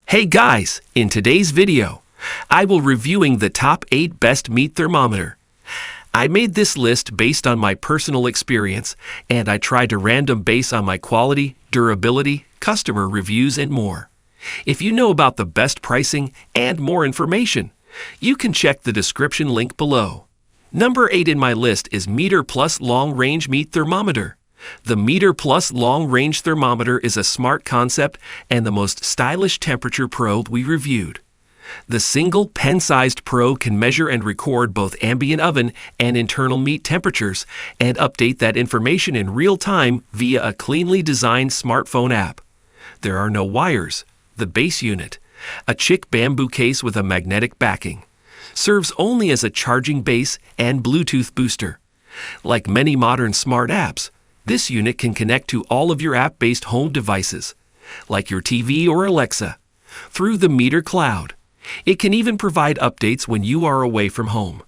Hey guys, in today's video, I will reviewing the top 8 best meat thermometer. I made this list based on my personal experience, and I tried to random base on my quality, durability, customer reviews, and more. If you know about the best pricing and more information, you can check the description link below. Number 8 in my list is Meter Plus Long Range Meat Thermometer. The Meter Plus Long Range Thermometer is a smart concept and the most stylish temperature probe we reviewed. The single pen-sized probe can measure and record both ambient oven and internal meat temperatures and update that information in real time via a cleanly designed smartphone app. There are no wires. The base unit, a chick bamboo case with a magnetic backing, serves only as a charging base and Bluetooth booster. Like many modern smart apps, this unit can connect to all of your app-based home devices, like your TV or Alexa, through the Meter Cloud. It can even provide updates when you are away from home.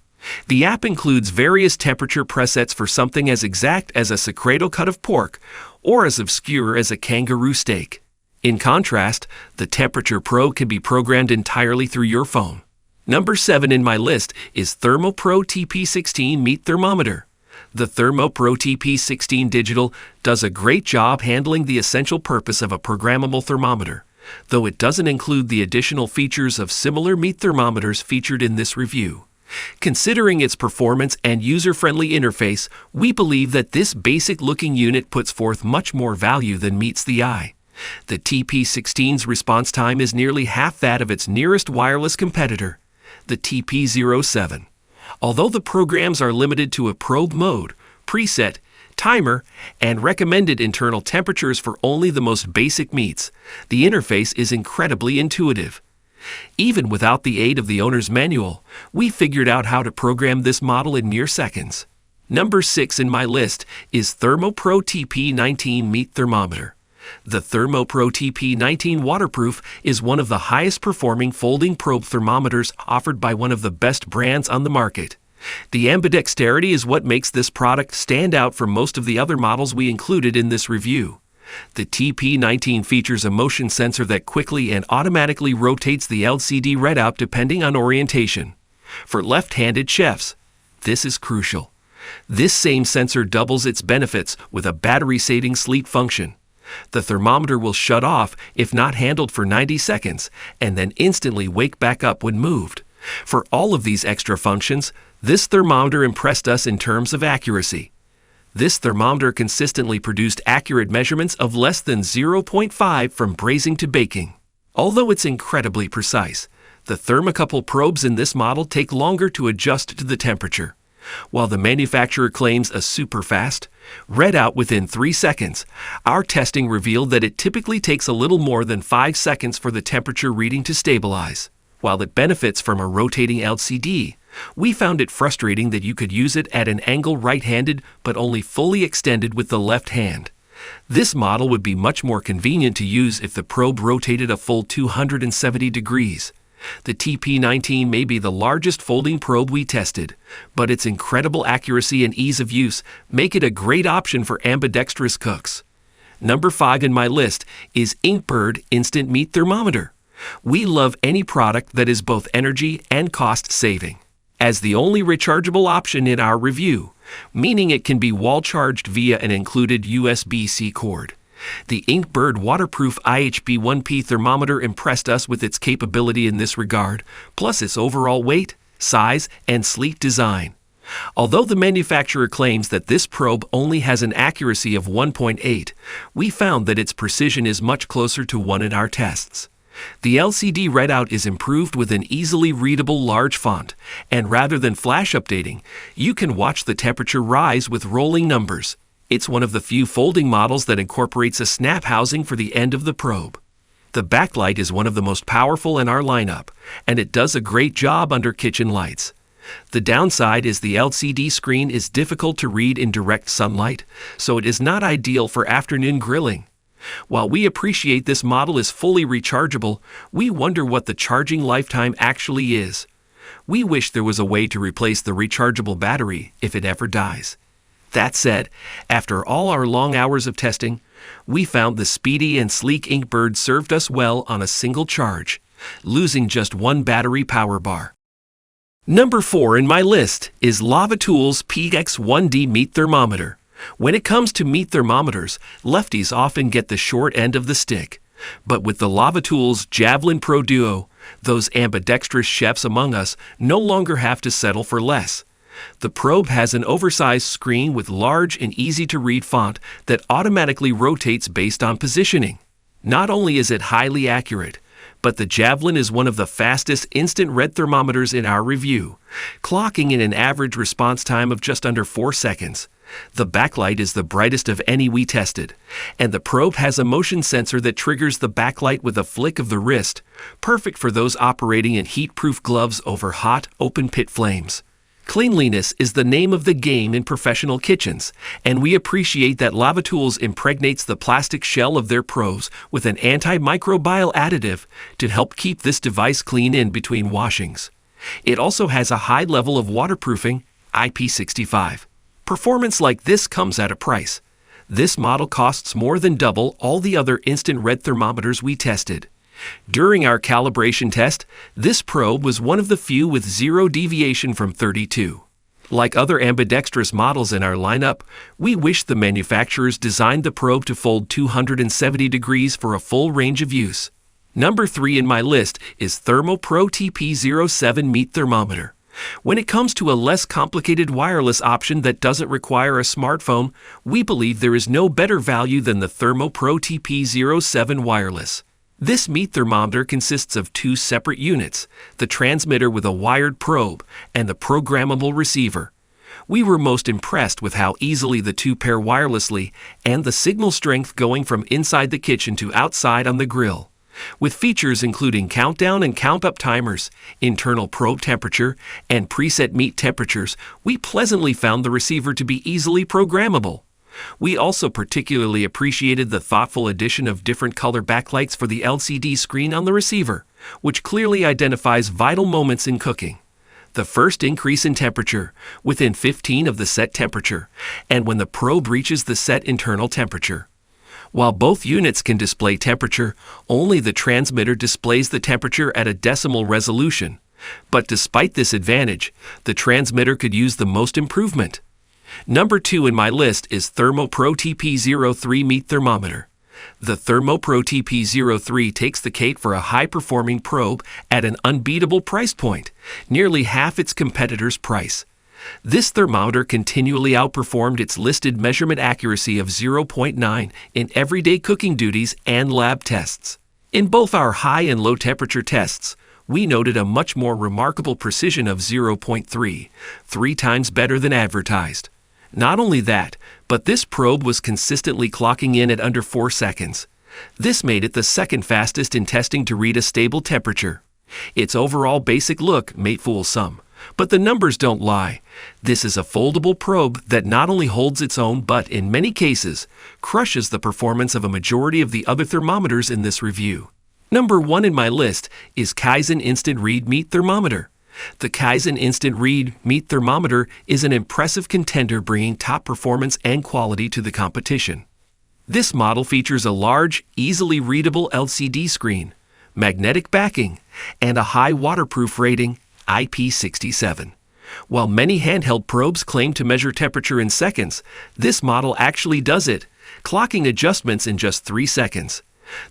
The app includes various temperature presets for something as exact as a secreto cut of pork or as obscure as a kangaroo steak. In contrast, the Temperature Pro can be programmed entirely through your phone. Number 7 in my list is Thermo Pro TP-16 Meat Thermometer. The Thermo Pro TP-16 Digital does a great job handling the essential purpose of a programmable thermometer, though it doesn't include the additional features of similar meat thermometers featured in this review. Considering its performance and user-friendly interface, we believe that this basic-looking unit puts forth much more value than meets the eye. The TP-16's response time is nearly half that of its nearest wireless competitor, the TP-07. Although the programs are limited to a probe mode, preset, timer, and recommended internal temperatures for only the most basic meats, the interface is incredibly intuitive. Even without the aid of the owner's manual, we figured out how to program this model in mere seconds. Number 6 in my list is Thermo Pro TP19 Meat Thermometer. The Thermo Pro TP19 waterproof is one of the highest performing folding probe thermometers offered by one of the best brands on the market. The ambidexterity is what makes this product stand out from most of the other models we included in this review. The TP19 features a motion sensor that quickly and automatically rotates the LCD readout depending on orientation. For left-handed chefs, this is crucial. This same sensor doubles its benefits with a battery-saving sleep function. The thermometer will shut off if not handled for 90 seconds and then instantly wake back up when moved. For all of these extra functions, this thermometer impressed us in terms of accuracy. This thermometer consistently produced accurate measurements of less than 0.5 from braising to baking. Although it's incredibly precise, the thermocouple probes in this model take longer to adjust to the temperature. While the manufacturer claims a super fast readout within 3 seconds, our testing revealed that it typically takes a little more than 5 seconds for the temperature reading to stabilize. While it benefits from a rotating LCD, we found it frustrating that you could use it at an angle right-handed but only fully extended with the left hand. This model would be much more convenient to use if the probe rotated a full 270 degrees. The TP19 may be the largest folding probe we tested, but its incredible accuracy and ease of use make it a great option for ambidextrous cooks. Number 5 in my list is Inkbird Instant Meat Thermometer. We love any product that is both energy and cost-saving. As the only rechargeable option in our review, meaning it can be wall-charged via an included USB-C cord. The Inkbird waterproof IHB1P thermometer impressed us with its capability in this regard, plus its overall weight, size, and sleek design. Although the manufacturer claims that this probe only has an accuracy of 1.8, we found that its precision is much closer to 1 in our tests. The LCD readout is improved with an easily readable large font, and rather than flash updating, you can watch the temperature rise with rolling numbers. It's one of the few folding models that incorporates a snap housing for the end of the probe. The backlight is one of the most powerful in our lineup, and it does a great job under kitchen lights. The downside is the LCD screen is difficult to read in direct sunlight, so it is not ideal for afternoon grilling. While we appreciate this model is fully rechargeable, we wonder what the charging lifetime actually is. We wish there was a way to replace the rechargeable battery if it ever dies. That said, after all our long hours of testing, We found the speedy and sleek Inkbird served us well on a single charge, losing just one battery power bar. Number 4 in my list is Lavatools PX1D Meat Thermometer. When it comes to meat thermometers, lefties often get the short end of the stick. But with the Lavatools Javelin Pro Duo, those ambidextrous chefs among us no longer have to settle for less. The probe has an oversized screen with large and easy-to-read font that automatically rotates based on positioning. Not only is it highly accurate, but the Javelin is one of the fastest instant red thermometers in our review, clocking in an average response time of just under 4 seconds. The backlight is the brightest of any we tested, and the probe has a motion sensor that triggers the backlight with a flick of the wrist, perfect for those operating in heat-proof gloves over hot, open-pit flames. Cleanliness is the name of the game in professional kitchens, and we appreciate that Lavatools impregnates the plastic shell of their probes with an antimicrobial additive to help keep this device clean in between washings. It also has a high level of waterproofing, IP65. Performance like this comes at a price. This model costs more than double all the other instant red thermometers we tested. During our calibration test, this probe was one of the few with zero deviation from 32. Like other ambidextrous models in our lineup, we wish the manufacturers designed the probe to fold 270 degrees for a full range of use. Number 3 in my list is Thermo Pro TP07 Meat Thermometer. When it comes to a less complicated wireless option that doesn't require a smartphone, we believe there is no better value than the Thermo Pro TP07 Wireless. This meat thermometer consists of 2 separate units, the transmitter with a wired probe and the programmable receiver. We were most impressed with how easily the two pair wirelessly and the signal strength going from inside the kitchen to outside on the grill. With features including countdown and count-up timers, internal probe temperature, and preset meat temperatures, we pleasantly found the receiver to be easily programmable. We also particularly appreciated the thoughtful addition of different color backlights for the LCD screen on the receiver, which clearly identifies vital moments in cooking. The first increase in temperature, within 15 of the set temperature, and when the probe reaches the set internal temperature. While both units can display temperature, only the transmitter displays the temperature at a decimal resolution. But despite this advantage, the transmitter could use the most improvement. Number 2 in my list is Thermo Pro TP03 Meat Thermometer. The Thermo Pro TP03 takes the cake for a high-performing probe at an unbeatable price point, nearly half its competitor's price. This thermometer continually outperformed its listed measurement accuracy of 0.9 in everyday cooking duties and lab tests. In both our high and low temperature tests, we noted a much more remarkable precision of 0.3, 3 times better than advertised. Not only that, but this probe was consistently clocking in at under 4 seconds. This made it the second fastest in testing to read a stable temperature. Its overall basic look may fool some, but the numbers don't lie. This is a foldable probe that not only holds its own, but in many cases, crushes the performance of a majority of the other thermometers in this review. Number 1 in my list is Kizen Instant Read Meat Thermometer. The Kizen Instant Read Meat Thermometer is an impressive contender bringing top performance and quality to the competition. This model features a large, easily readable LCD screen, magnetic backing, and a high waterproof rating, IP67. While many handheld probes claim to measure temperature in seconds, this model actually does it, clocking adjustments in just 3 seconds.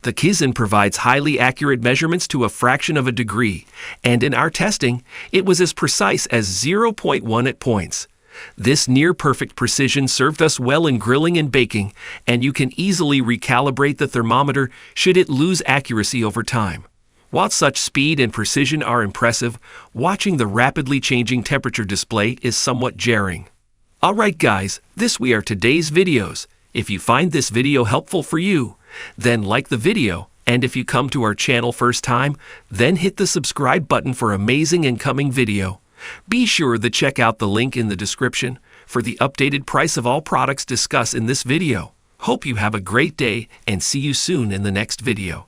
The Kizen provides highly accurate measurements to a fraction of a degree, and in our testing, it was as precise as 0.1 at points. This near-perfect precision served us well in grilling and baking, and you can easily recalibrate the thermometer should it lose accuracy over time. While such speed and precision are impressive, watching the rapidly changing temperature display is somewhat jarring. Alright guys, this we are today's videos. If you find this video helpful for you, then like the video, and if you come to our channel first time, then hit the subscribe button for amazing incoming video. Be sure to check out the link in the description for the updated price of all products discussed in this video. Hope you have a great day and see you soon in the next video.